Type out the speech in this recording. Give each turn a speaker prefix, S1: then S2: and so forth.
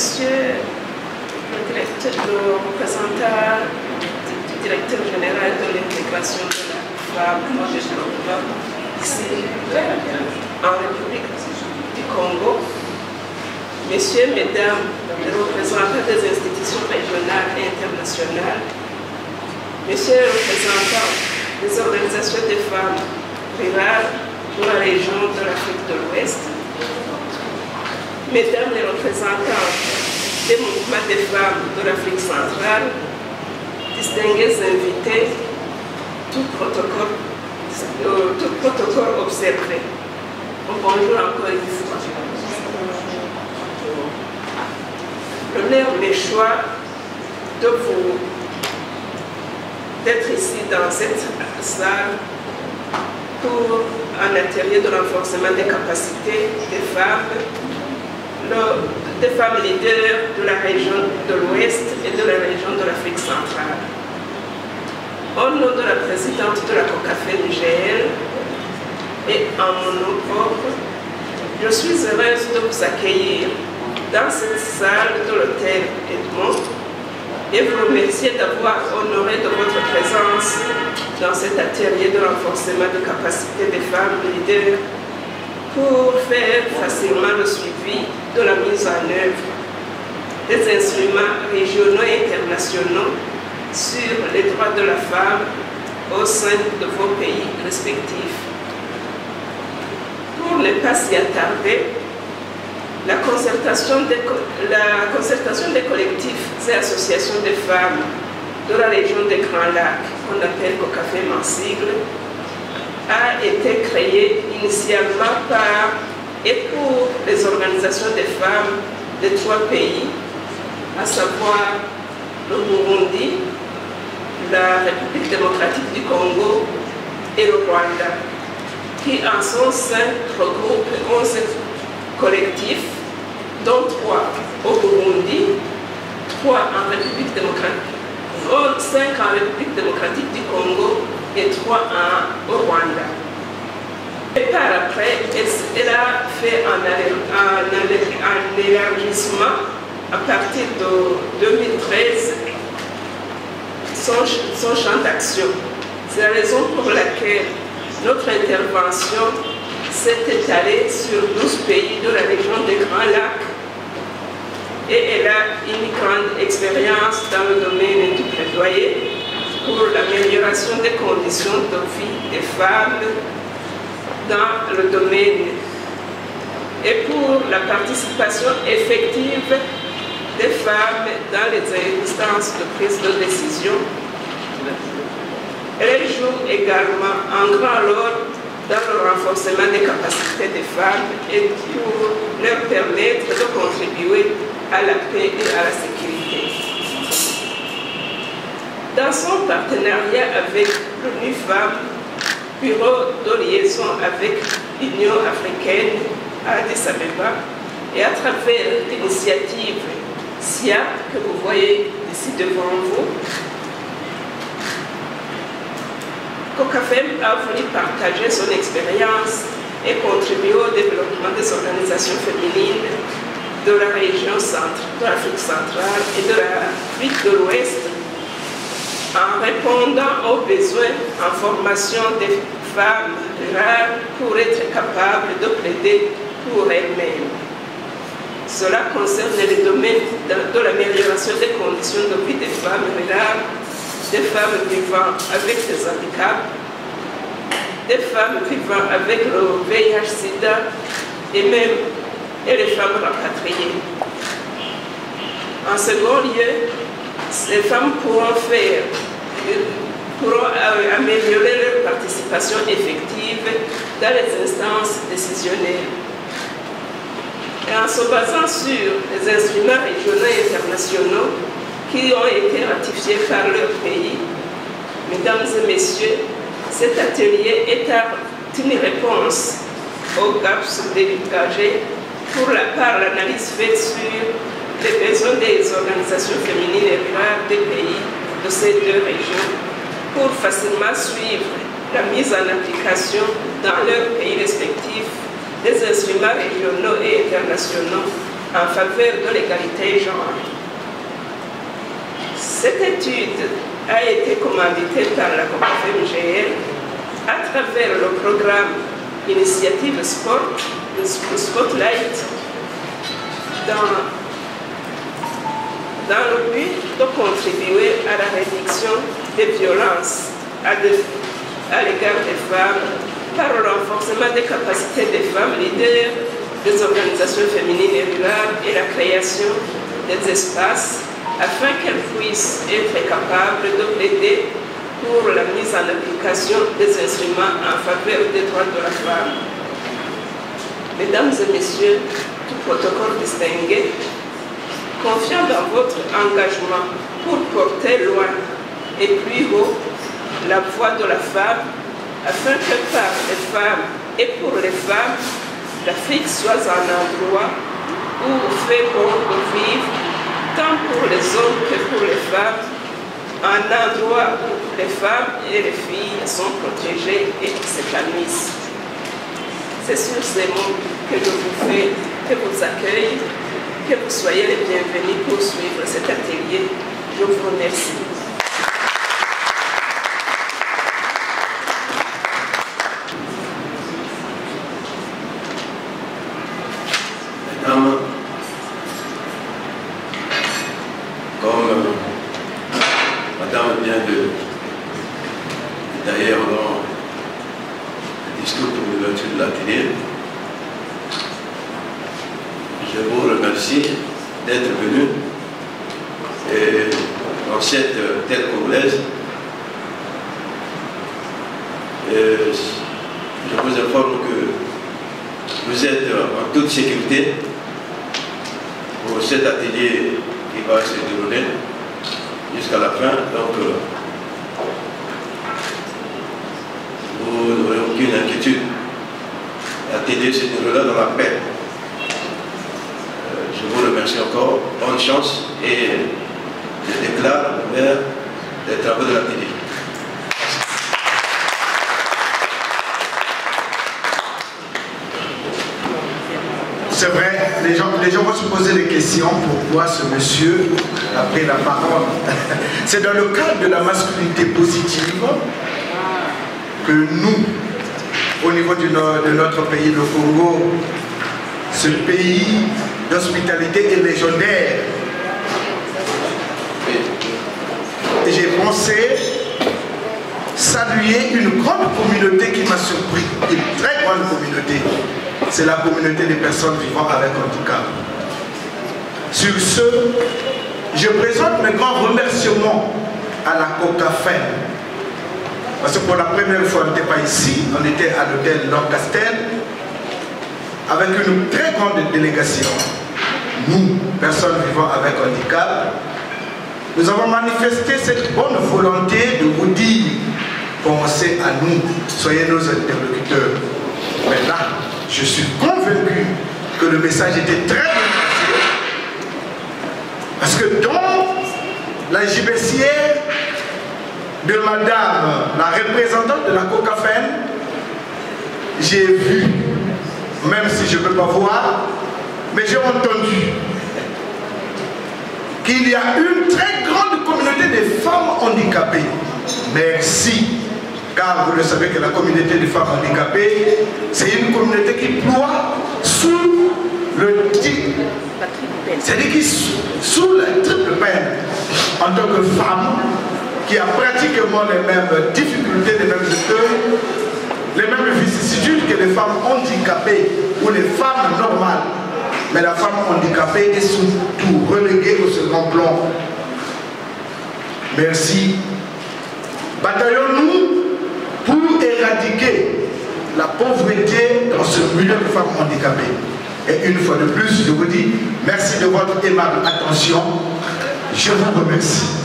S1: Monsieur le représentant du directeur général de l'intégration de la femme et de l'emploi ici en République du Congo, Messieurs, Mesdames, les représentants des institutions régionales et internationales, Messieurs les représentants des organisations des femmes rurales pour la région de l'Afrique de l'Ouest, Mesdames les représentants des mouvements des femmes de l'Afrique centrale, distingués invités, tout protocole observé. Bonjour encore une fois. L'honneur m'est choix d'être ici dans cette salle pour un atelier de renforcement des capacités des femmes leaders de la région de l'Ouest et de la région de l'Afrique centrale. Au nom de la présidente de la COCAFE Niger et en mon nom propre, je suis heureuse de vous accueillir dans cette salle de l'hôtel Edmond et vous remercier d'avoir honoré de votre présence dans cet atelier de renforcement des capacités des femmes leaders pour faire facilement le suivi de la mise en œuvre des instruments régionaux et internationaux sur les droits de la femme au sein de vos pays respectifs. Pour ne pas s'y attarder, la concertation des collectifs et associations de femmes de la région des Grands Lacs, qu'on appelle COCAFE en sigle, a été créée initialement par et pour les organisations des femmes de 3 pays, à savoir le Burundi, la République démocratique du Congo et le Rwanda, qui en son sein regroupent 11 collectifs, dont 3 au Burundi, 3 en République démocratique, 5 en République démocratique du Congo et 3 au Rwanda. Et par après, elle a fait un élargissement à partir de 2013 son champ d'action. C'est la raison pour laquelle notre intervention s'est étalée sur 12 pays de la région des Grands Lacs et elle a une grande expérience dans le domaine du plaidoyer pour l'amélioration des conditions de vie des femmes dans le domaine et pour la participation effective des femmes dans les instances de prise de décision. Elle joue également un grand rôle dans le renforcement des capacités des femmes et pour leur permettre de contribuer à la paix et à la sécurité. Dans son partenariat avec l'ONU Femmes, Bureau de liaison avec l'Union africaine à Addis Abeba et à travers l'initiative SIA que vous voyez ici devant vous, COCAFE a voulu partager son expérience et contribuer au développement des organisations féminines de la région de l'Afrique centrale et de l'Afrique de l'Ouest en répondant aux besoins en formation des femmes rurales pour être capables de plaider pour elles-mêmes. Cela concerne les domaines de l'amélioration des conditions de vie des femmes rurales, des femmes vivant avec des handicaps, des femmes vivant avec le VIH-Sida et les femmes rapatriées. En second lieu, ces femmes pourront améliorer leur participation effective dans les instances décisionnelles. Et en se basant sur les instruments régionaux et internationaux qui ont été ratifiés par leur pays, mesdames et messieurs, cet atelier est une réponse aux gaps dégagés par l'analyse faite sur les besoins des organisations féminines et rurales des pays de ces 2 régions pour facilement suivre la mise en application dans leurs pays respectifs des instruments régionaux et internationaux en faveur de l'égalité genre. Cette étude a été commanditée par la COCAFEM-GL à travers le programme Initiative Spotlight dans le but de contribuer à la réduction des violences à l'égard des femmes par le renforcement des capacités des femmes leaders des organisations féminines et rurales et la création des espaces afin qu'elles puissent être capables de plaider pour la mise en application des instruments en faveur des droits de la femme. Mesdames et messieurs, tout protocole distingué, confiant dans votre engagement pour porter loin et plus haut la voix de la femme, afin que par les femmes et pour les femmes, l'Afrique soit un endroit où il fait bon de vivre, tant pour les hommes que pour les femmes, un endroit où les femmes et les filles sont protégées et s'épanouissent. C'est sur ces mots que je vous fais, que vous accueille, que vous soyez les bienvenus pour suivre cet atelier. Je vous remercie.
S2: Mesdames, comme Madame vient de d'ailleurs dans le discours pour l'ouverture de l'atelier, je vous remercie d'être venu dans cette terre congolaise. Je vous informe que vous êtes en toute sécurité pour cet atelier qui va se dérouler jusqu'à la fin. Donc, vous n'aurez aucune inquiétude. L'atelier se déroulera dans la paix. Je vous remercie encore. Bonne chance et je déclare ouvert les travaux de l'atelier.
S3: C'est vrai, les gens vont se poser des questions. Pourquoi ce monsieur a pris la parole? C'est dans le cadre de la masculinité positive que nous, au niveau de notre pays, le Congo, ce pays d'hospitalité est légendaire. Et j'ai pensé saluer une grande communauté qui m'a surpris, une très grande communauté. C'est la communauté des personnes vivant avec handicap. Sur ce, je présente mes grands remerciements à la COCAFEM. Parce que pour la première fois, on n'était pas ici, on était à l'hôtel Lancaster, avec une très grande délégation. Nous, personnes vivant avec handicap, nous avons manifesté cette bonne volonté de vous dire, pensez à nous, soyez nos interlocuteurs. Mais là, je suis convaincu que le message était très bien passé. Parce que dans la gibecière de madame, la représentante de la COCAFEM, j'ai vu, même si je ne peux pas voir, mais j'ai entendu qu'il y a une très grande communauté de femmes handicapées. Merci. Car vous le savez que la communauté des femmes handicapées, c'est une communauté qui ploie sous le titre. C'est-à-dire sous la triple peine en tant que femme qui a pratiquement les mêmes difficultés, les mêmes épreuves, les mêmes vicissitudes que les femmes handicapées ou les femmes normales. Mais la femme handicapée est surtout reléguée au second plan. Merci. Bataillons-nous pour éradiquer la pauvreté dans ce milieu de femmes handicapées. Et une fois de plus, je vous dis merci de votre aimable attention. Je vous remercie.